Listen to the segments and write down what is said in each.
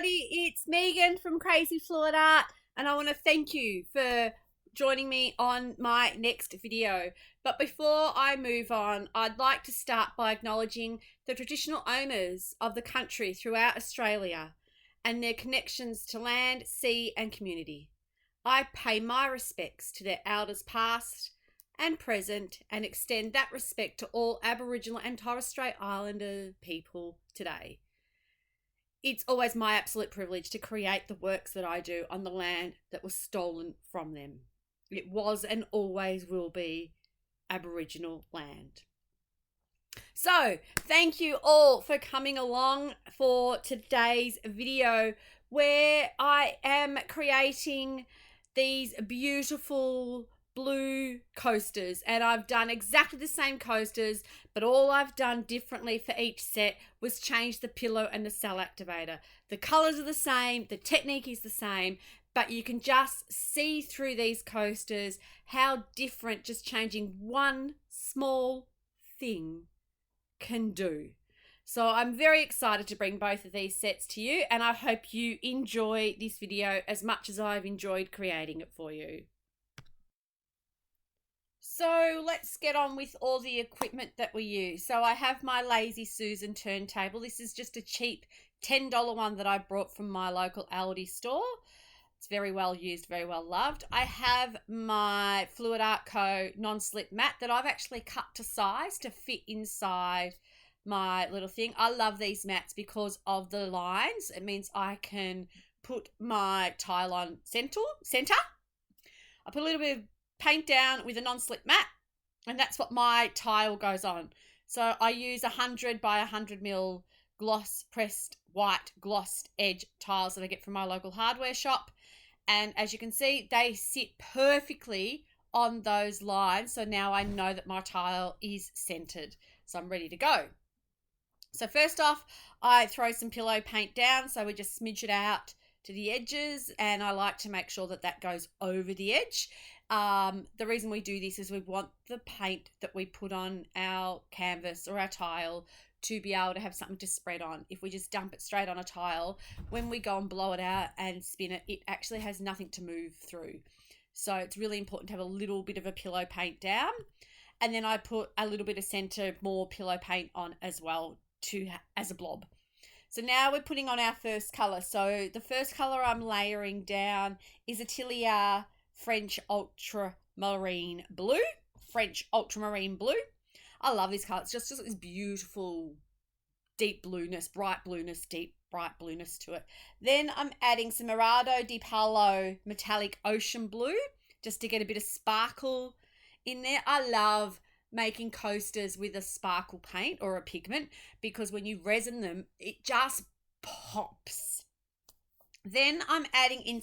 everybody, it's Megan from Krazy Art, and I want to thank you for joining me on my next video. But before I move on, I'd like to start by acknowledging the traditional owners of the country throughout Australia and their connections to land, sea and community. I pay my respects to their elders past and present and extend that respect to all Aboriginal and Torres Strait Islander people today. It's always my absolute privilege to create the works that I do on the land that was stolen from them. It was and always will be Aboriginal land. So, thank you all for coming along for today's video where I am creating these beautiful blue coasters, and I've done exactly the same coasters, but all I've done differently for each set was change the pillow and the cell activator. The colors are the same, the technique is the same, but you can just see through these coasters how different just changing one small thing can do. So I'm very excited to bring both of these sets to you, and I hope you enjoy this video as much as I've enjoyed creating it for you. So let's get on with all the equipment that we use. So I have my Lazy Susan turntable. This is just a cheap $10 one that I brought from my local Aldi store. It's very well used, very well loved. I have my Fluid Art Co. non-slip mat that I've actually cut to size to fit inside my little thing. I love these mats because of the lines. It means I can put my tile on center. I put a little bit of paint down with a non-slip mat, and that's what my tile goes on. So I use 100 by 100 mil gloss pressed white glossed edge tiles that I get from my local hardware shop, and as you can see, they sit perfectly on those lines. So now I know that my tile is centered, so I'm ready to go. So first off, I throw some pillow paint down, so we just smidge it out to the edges, and I like to make sure that that goes over the edge. The reason we do this is we want the paint that we put on our canvas or our tile to be able to have something to spread on. If we just dump it straight on a tile, when we go and blow it out and spin it, it actually has nothing to move through. So it's really important to have a little bit of a pillow paint down, and then I put a little bit of center more pillow paint on as well as a blob. So now we're putting on our first color. So the first color I'm layering down is Atelier French Ultramarine Blue. I love this color. It's just this beautiful deep blueness, bright blueness to it. Then I'm adding some Eraldo di Paulo Metallic Ocean Blue just to get a bit of sparkle in there. I love making coasters with a sparkle paint or a pigment because when you resin them, it just pops. Then I'm adding in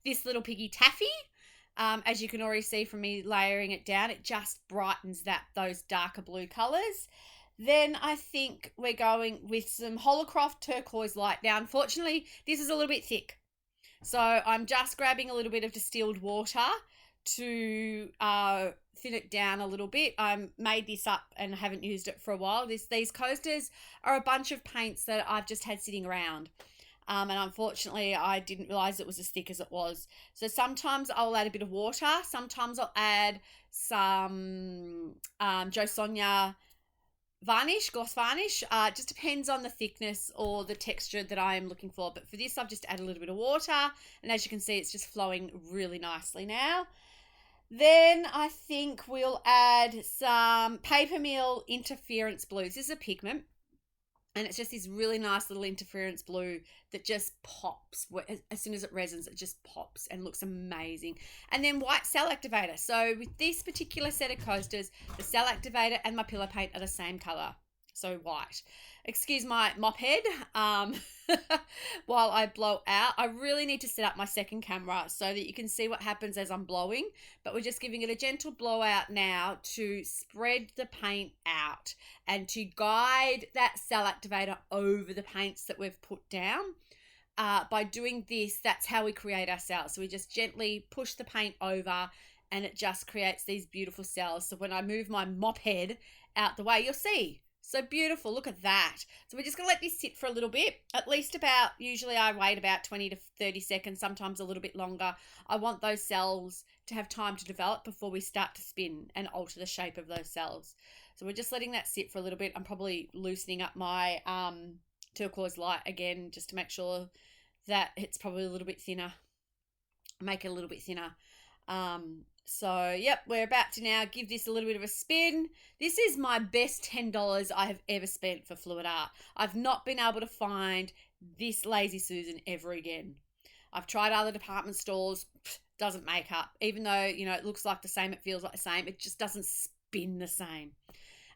this little Piggy Taffy. As you can already see from me layering it down, it just brightens those darker blue colors. Then I think we're going with some Holocroft Turquose Light. Now, unfortunately, this is a little bit thick, so I'm just grabbing a little bit of distilled water to thin it down a little bit. I made this up and haven't used it for a while. These coasters are a bunch of paints that I've just had sitting around. And unfortunately, I didn't realize it was as thick as it was. So sometimes I'll add a bit of water. Sometimes I'll add some Jo Sonia varnish, gloss varnish. It just depends on the thickness or the texture that I am looking for. But for this, I've just added a little bit of water. And as you can see, it's just flowing really nicely now. Then I think we'll add some Paper Mill Interference Blues. This is a pigment. And it's just this really nice little interference blue that just pops. As soon as it resins, it just pops and looks amazing. And then White Cell Activator. So with this particular set of coasters, the cell activator and my pillow paint are the same color. So white. Excuse my mop head while I blow out. I really need to set up my second camera so that you can see what happens as I'm blowing. But we're just giving it a gentle blowout now to spread the paint out and to guide that cell activator over the paints that we've put down. By doing this, that's how we create our cells. So we just gently push the paint over and it just creates these beautiful cells. So when I move my mop head out the way, you'll see So beautiful. Look at that. So we're just going to let this sit for a little bit, at least about, usually I wait about 20 to 30 seconds, sometimes a little bit longer. I want those cells to have time to develop before we start to spin and alter the shape of those cells. So we're just letting that sit for a little bit. I'm probably loosening up my turquoise light again, just to make sure that it's probably a little bit thinner. Make it a little bit thinner. So yep, we're about to now give this a little bit of a spin. This is my best $10 I have ever spent for fluid art. I've not been able to find this Lazy Susan ever again. I've tried other department stores, doesn't make up. Even though, you know, it looks like the same, it feels like the same, it just doesn't spin the same.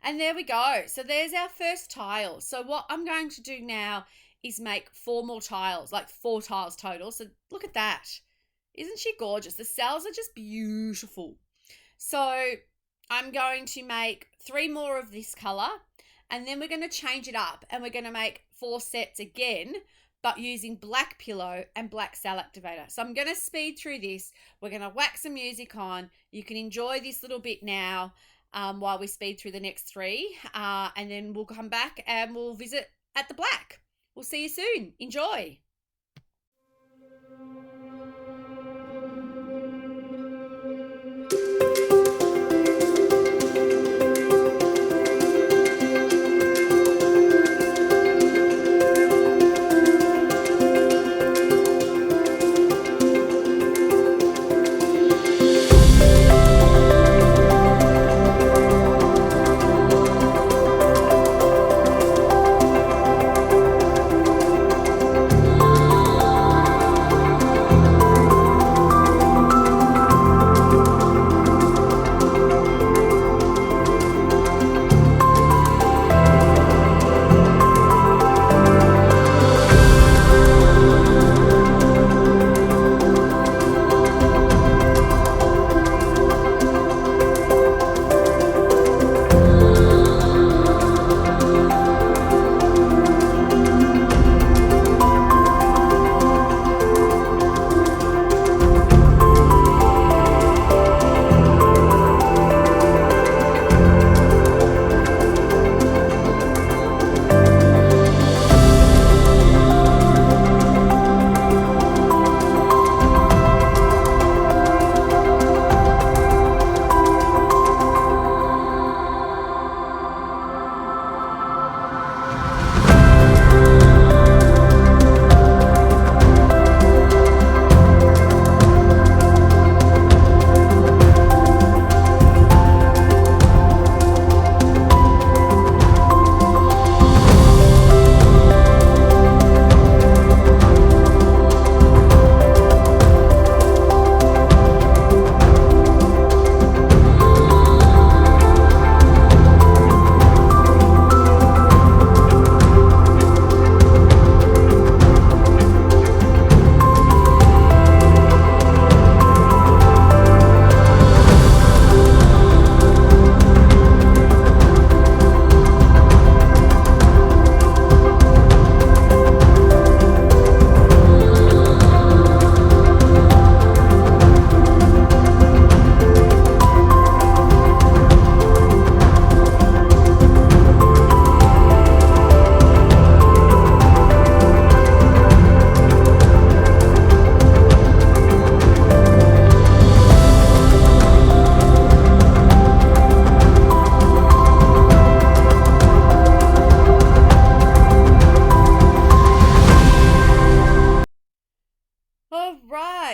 And there we go. So there's our first tile. So what I'm going to do now is make 4 more tiles, like 4 tiles total. So look at that. Isn't she gorgeous? The cells are just beautiful. So I'm going to make 3 more of this color, and then we're going to change it up and we're going to make 4 sets again, but using black pillow and black cell activator. So I'm going to speed through this. We're going to whack some music on. You can enjoy this little bit now while we speed through the next 3, and then we'll come back and we'll visit at the black. We'll see you soon. Enjoy.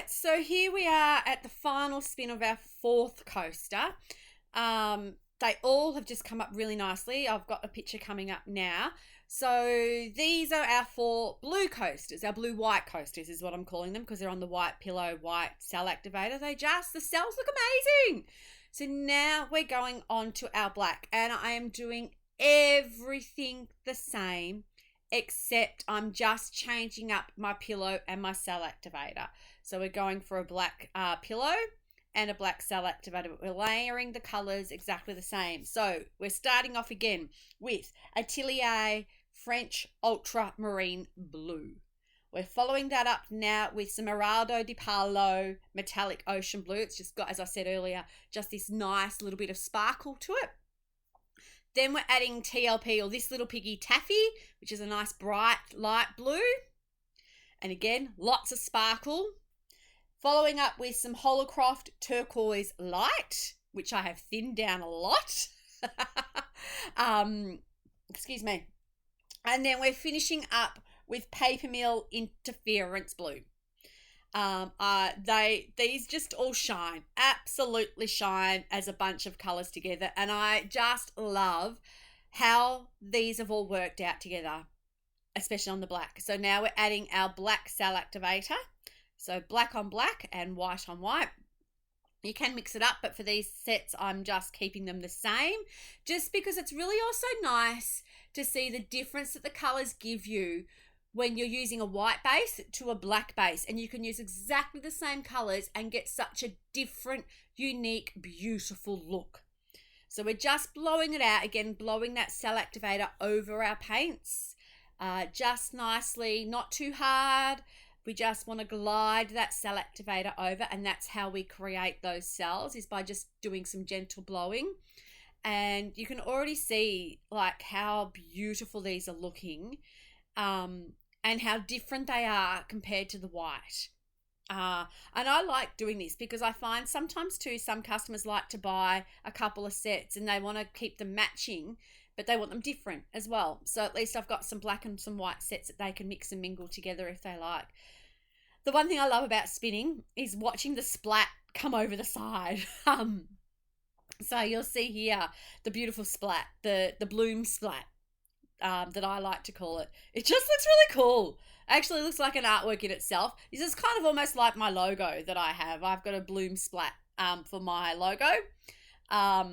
So here we are at the final spin of our 4th coaster. They all have just come up really nicely. I've got a picture coming up now. So these are our 4 blue coasters, our blue-white coasters is what I'm calling them, because they're on the white pillow, white cell activator. The cells look amazing. So now we're going on to our black, and I am doing everything the same, except I'm just changing up my pillow and my cell activator. So we're going for a black pillow and a black cell activator, but we're layering the colors exactly the same. So we're starting off again with Atelier French Ultramarine Blue. We're following that up now with some Eraldo di Paulo Metallic Ocean Blue. It's just got, as I said earlier, just this nice little bit of sparkle to it. Then we're adding TLP, or this little piggy Taffy, which is a nice bright light blue. And again, lots of sparkle. Following up with some Holocroft Turquose Light, which I have thinned down a lot. Excuse me. And then we're finishing up with Paper Mill Interference Blue. These just all shine, absolutely shine as a bunch of colors together, and I just love how these have all worked out together, especially on the black. So now we're adding our Black Cell Activator, so black on black and white on white. You can mix it up, but for these sets I'm just keeping them the same, just because it's really also nice to see the difference that the colors give you when you're using a white base to a black base, and you can use exactly the same colors and get such a different, unique, beautiful look. So we're just blowing it out, again, blowing that cell activator over our paints, just nicely, not too hard. We just want to glide that cell activator over, and that's how we create those cells, is by just doing some gentle blowing. And you can already see like how beautiful these are looking, and how different they are compared to the white. And I like doing this because I find sometimes too, some customers like to buy a couple of sets and they want to keep them matching, but they want them different as well. So at least I've got some black and some white sets that they can mix and mingle together if they like. The one thing I love about spinning is watching the splat come over the side. So you'll see here the beautiful splat, the bloom splat, that I like to call it. It just looks really cool. Actually looks like an artwork in itself. This is kind of almost like my logo that I have. I've got a bloom splat for my logo, for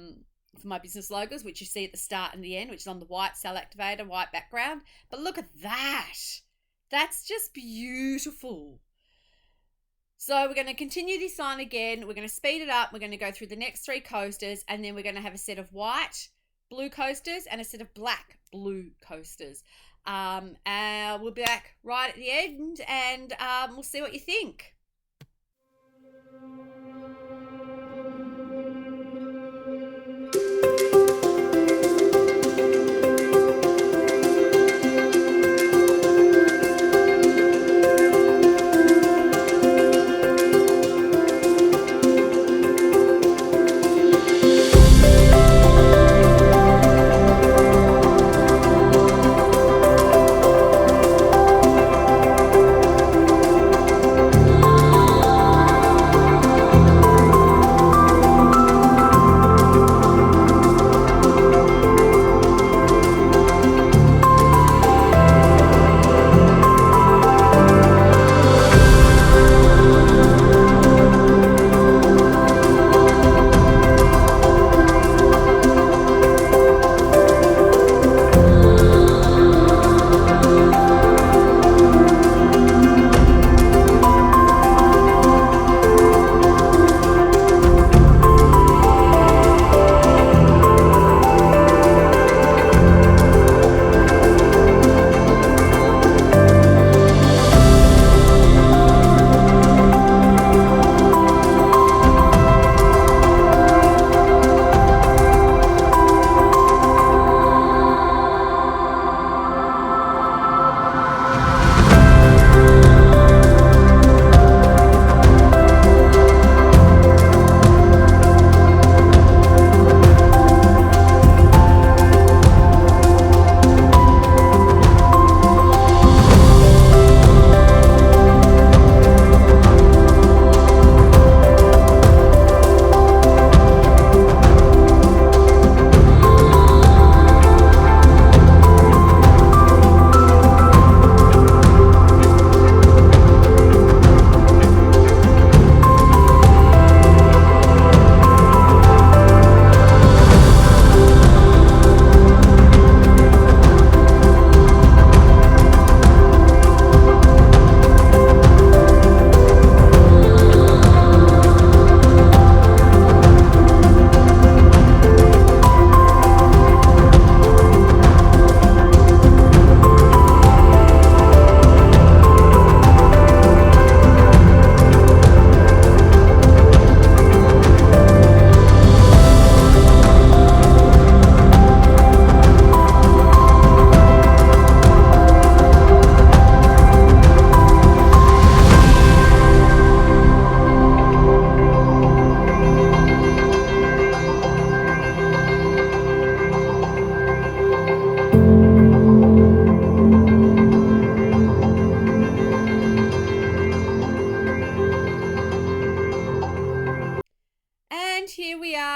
my business logos, which you see at the start and the end, which is on the white cell activator, white background. But look at that. That's just beautiful. So we're going to continue this on again. We're going to speed it up. We're going to go through the next 3 coasters, and then we're going to have a set of white blue coasters and a set of black blue coasters. We'll be back right at the end, and we'll see what you think.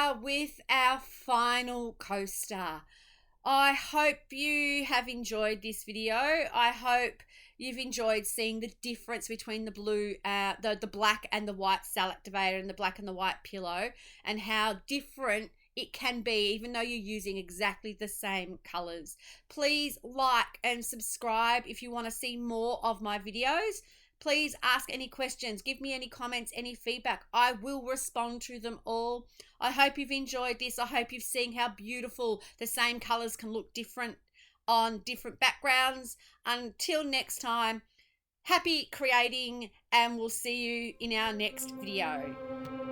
are with our final coaster. I hope you have enjoyed this video. I hope you've enjoyed seeing the difference between the blue, the black and the white cell activator, and the black and the white pillow, and how different it can be even though you're using exactly the same colors. Please like and subscribe if you want to see more of my videos. Please ask any questions, give me any comments, any feedback. I will respond to them all. I hope you've enjoyed this. I hope you've seen how beautiful the same colors can look different on different backgrounds. Until next time, happy creating, and we'll see you in our next video.